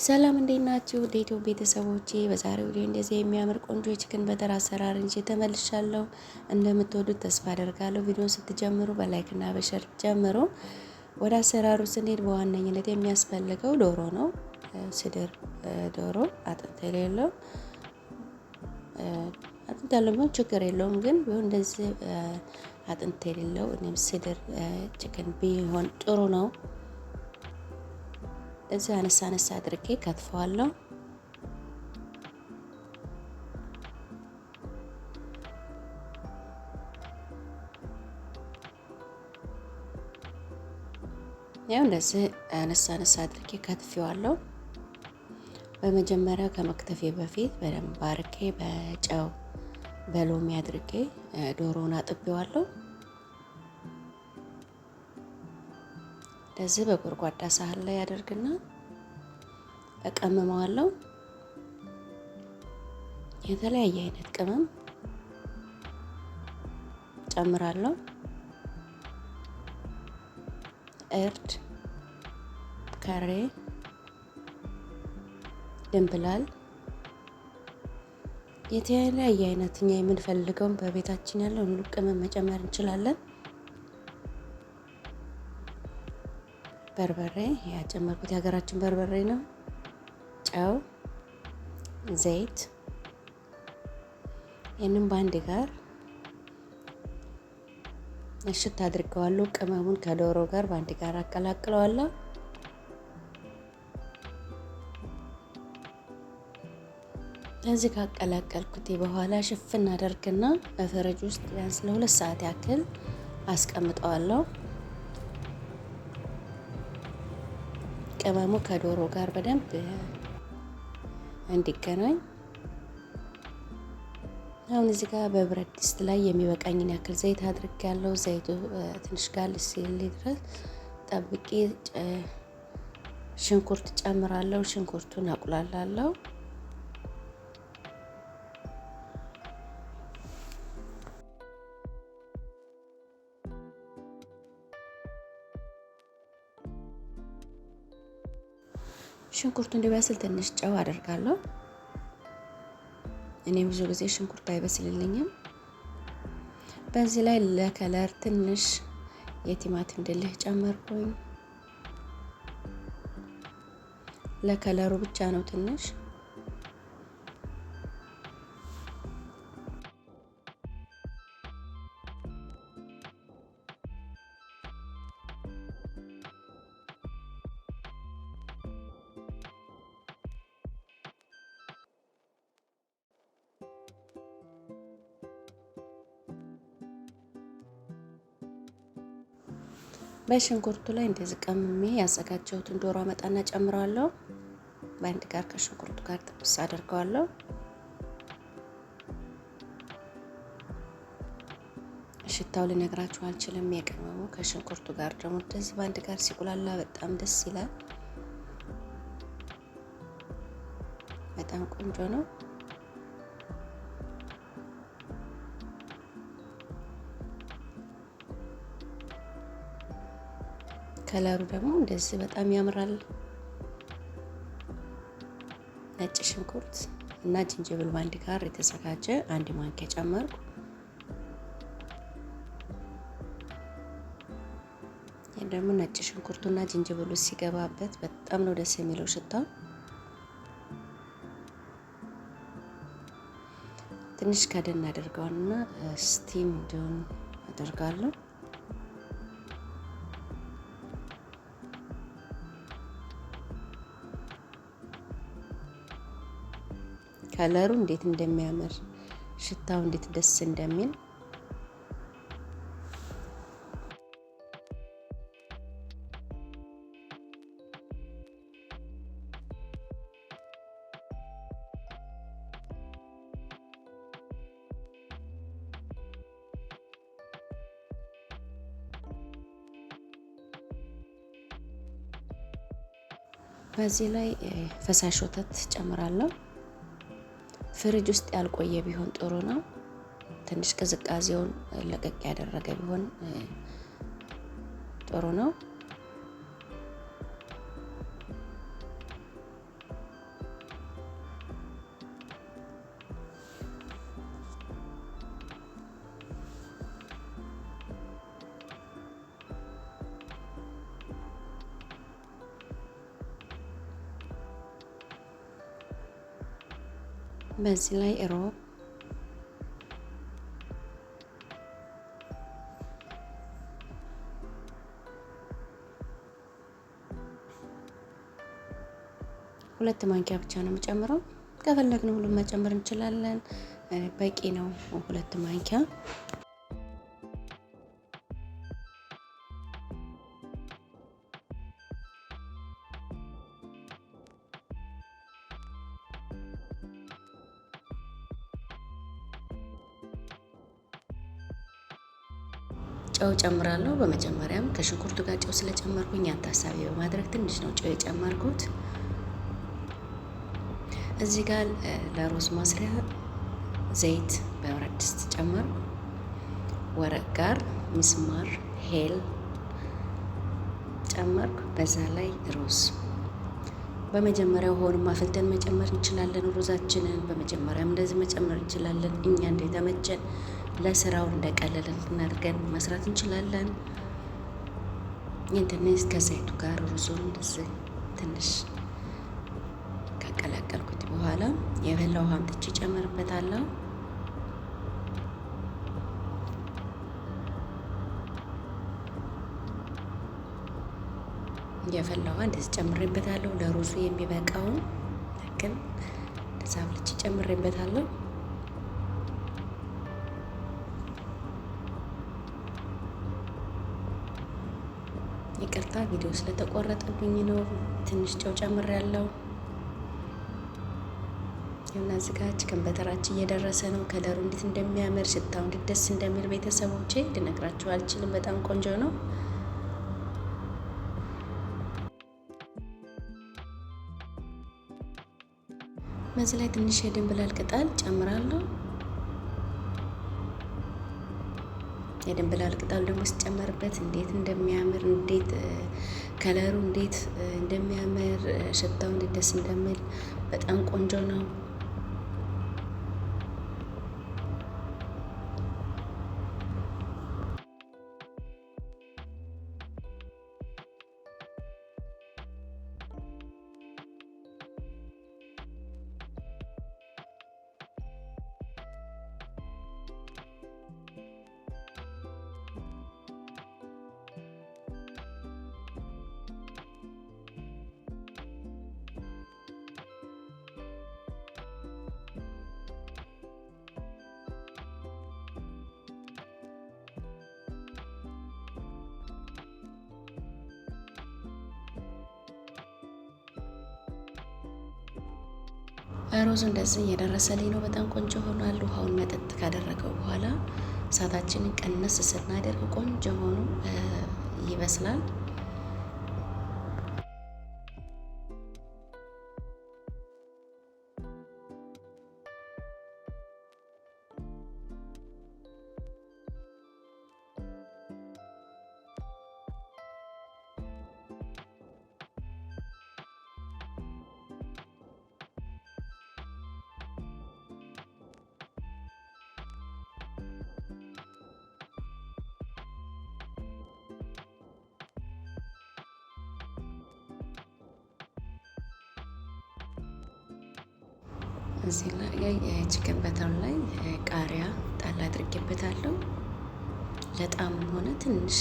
ሰላም እንዴት ናችሁ? ዴቶ ቤተሰቦቼ በዛሬው ቪዲዮ እንደዚህ የሚያምር ቆንጆ ቺክን በተር አሰራር እንጂ ተመልሻለሁ። እንደምትወዱት ተስፋ አደርጋለሁ። ቪዲዮን ስትጀምሩ በላይክ እና በሸር ጀምሩ። ወደ አሰራሩ ስንሄድ በዋነኝነት የሚያስፈልገው ዶሮ ነው። ስድር ዶሮ አጥንት የሌለው አጥንት ያለው ቢሆን ችግር የለውም፣ ግን ቢሆን እንደዚህ አጥንት የሌለው እኔም ስድር ቺክን ቢሆን ጥሩ ነው። እዚህ አነሳ አድርጌ ከትፈዋለሁ። ያው እንደዚህ አነሳ አድርጌ ከትፌዋለሁ። በመጀመሪያ ከመክተፌ በፊት በደንብ አድርጌ በጨው በሎሚ አድርጌ ዶሮውን አጥቤዋለሁ። እንደዚህ በጎድጓዳ ሳህን ላይ አደርግና እቀምመዋለሁ። የተለያየ አይነት ቅመም ጨምራለሁ። እርድ፣ ካሬ፣ ድንብላል፣ የተለያየ አይነት እኛ የምንፈልገውን በቤታችን ያለው ሁሉ ቅመም መጨመር እንችላለን። በርበሬ ያጨመርኩት የሀገራችን በርበሬ ነው። ጨው፣ ዘይት፣ ይህንን በአንድ ጋር እሽት አድርገዋለሁ። ቅመሙን ከዶሮ ጋር በአንድ ጋር አቀላቅለዋለሁ። እዚህ ካቀላቀልኩት በኋላ ሽፍን አደርግና በፍሪጅ ውስጥ ቢያንስ ለ2 ሰዓት ያክል አስቀምጠዋለሁ። ቅመሙ ከዶሮ ጋር በደንብ እንዲገናኝ። አሁን እዚህ ጋር በብረት ድስት ላይ የሚበቃኝን ያክል ዘይት አድርጌያለሁ። ዘይቱ ትንሽ ጋል ሲል ድረስ ጠብቄ ሽንኩርት ጨምራለሁ። ሽንኩርቱን አቁላላለሁ። ሽንኩርቱ እንዲበስል ትንሽ ጨው አደርጋለሁ። እኔ ብዙ ጊዜ ሽንኩርት አይበስልልኝም። በዚህ ላይ ለከለር ትንሽ የቲማቲም ድልህ ጨመርኩኝ። ለከለሩ ብቻ ነው ትንሽ። በሽንኩርቱ ላይ እንደዚህ ቀምሜ ያዘጋጀሁትን ዶሮ አመጣና ጨምረዋለሁ። በአንድ ጋር ከሽንኩርቱ ጋር ጥብስ አደርገዋለሁ። ሽታው ልነግራችሁ አልችልም። የቅመሙ ከሽንኩርቱ ጋር ደግሞ እንደዚህ በአንድ ጋር ሲቁላላ በጣም ደስ ይላል። በጣም ቆንጆ ነው። ከለሩ ደግሞ እንደዚህ በጣም ያምራል። ነጭ ሽንኩርት እና ዝንጅብል ባንድ ጋር የተዘጋጀ 1 ማንኪያ ጨመርኩ። ይሄ ደግሞ ነጭ ሽንኩርቱና ዝንጅብሉ ሲገባበት በጣም ነው ደስ የሚለው ሽታው። ትንሽ ከደን አድርገውና ስቲም እንዲሆን አደርጋለሁ። ከለሩ እንዴት እንደሚያምር ሽታው እንዴት ደስ እንደሚል በዚህ ላይ ፈሳሽ ወተት ጨምራለሁ። ፍሪጅ ውስጥ ያልቆየ ቢሆን ጥሩ ነው። ትንሽ ቅዝቃዜውን ለቀቅ ያደረገ ቢሆን ጥሩ ነው። በዚህ ላይ ሮብ ሁለት ማንኪያ ብቻ ነው የምጨምረው። ከፈለግን ሁሉም መጨመር እንችላለን። በቂ ነው ሁለት ማንኪያ። ጨው ጨምራለሁ። በመጀመሪያም ከሽንኩርቱ ጋር ጨው ስለጨመርኩኝ ያን ታሳቢ በማድረግ ትንሽ ነው ጨው የጨመርኩት። እዚህ ጋር ለሩዝ መስሪያ ዘይት በብረት ድስት ጨመርኩ። ወረቅ ጋር ሚስማር ሄል ጨመርኩ። በዛ ላይ ሩዝ በመጀመሪያ ውሃውን አፍልተን መጨመር እንችላለን። ሩዛችንን በመጀመሪያም እንደዚህ መጨመር እንችላለን። እኛ እንደተመቸን ለስራው እንደቀለለን አድርገን መስራት እንችላለን። ኢንተርኔት ከዘይቱ ጋር ሩዙን እንደዚህ ትንሽ ከቀላቀልኩት በኋላ የፈላ ውሃ አምጥቼ ጨምርበታለሁ። የፈላ ውሃ እንደዚህ ጨምሬበታለሁ። ለሩዙ የሚበቃውን ግን እንደዛ አብልቼ ጨምሬበታለሁ። ይቅርታ ቪዲዮ ስለተቆረጠብኝ ነው። ትንሽ ጨው ጨምሬያለሁ። ይሁን አዘጋጅ ከንበተራችን እየደረሰ ነው። ከለሩ እንዴት እንደሚያምር ሽታው እንዴት ደስ እንደሚል ቤተሰቦቼ ልነግራችሁ አልችልም። በጣም ቆንጆ ነው። በዚህ ላይ ትንሽ የድንብላል ቅጠል ጨምራለሁ። የድንብላል ቅጠል ደግሞ ሲጨመርበት እንዴት እንደሚያምር እንዴት ከለሩ እንዴት እንደሚያምር ሽታው እንዴት ደስ እንደሚል በጣም ቆንጆ ነው። ሩዙ እንደዚህ እየደረሰልኝ ነው። በጣም ቆንጆ ሆኗል። ውሃውን መጠጥ ካደረገው በኋላ እሳታችንን ቀነስ ስናደርግ ቆንጆ ሆኖ ይበስላል። እዚህ ላይ የቺከን በተር ላይ ቃሪያ ጣል አድርጌበታለሁ። ለጣዕም ሆነ ትንሽ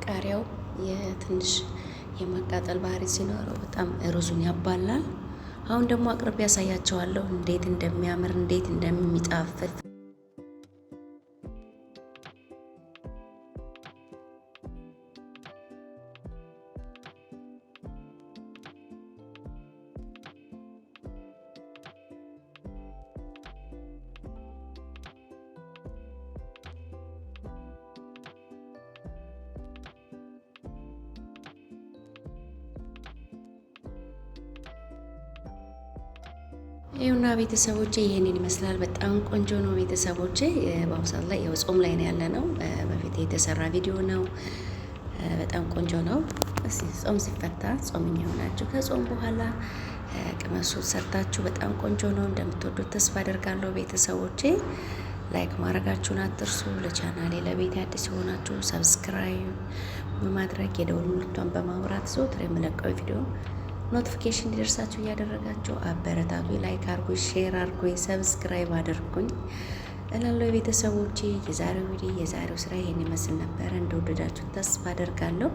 ቃሪያው የትንሽ የማቃጠል ባህሪ ሲኖረው በጣም ሩዙን ያባላል። አሁን ደግሞ አቅርቤ ያሳያቸዋለሁ እንዴት እንደሚያምር እንዴት እንደሚጣፍጥ። ይሁና ቤተሰቦቼ ይሄንን ይመስላል። በጣም ቆንጆ ነው ቤተሰቦቼ። በአሁኑ ሰዓት ላይ ያው ጾም ላይ ነው ያለ ነው። በፊት የተሰራ ቪዲዮ ነው። በጣም ቆንጆ ነው። እስኪ ጾም ሲፈታ ጾምኛ ሆናችሁ ከጾም በኋላ ቅመሱ ሰርታችሁ በጣም ቆንጆ ነው። እንደምትወዱት ተስፋ አደርጋለሁ ቤተሰቦቼ። ላይክ ማድረጋችሁን አትርሱ። ለቻናሌ ለቤት አዲስ የሆናችሁ ሰብስክራይብ በማድረግ የደወል ምልክቷን በማብራት ዘወትር የምለቀው ቪዲዮ ኖቲፊኬሽን እንዲደርሳችሁ እያደረጋችሁ አበረታቱ። ላይክ አድርጉኝ፣ ሼር አድርጉኝ፣ ሰብስክራይብ አድርጉኝ እላለሁ ቤተሰቦቼ። የዛሬው ስራ ይሄን ይመስል ነበር። እንደወደዳችሁ ተስፋ አደርጋለሁ።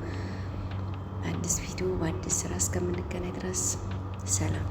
በአዲስ ቪዲዮ በአዲስ ስራ እስከምንገናኝ ድረስ ሰላም።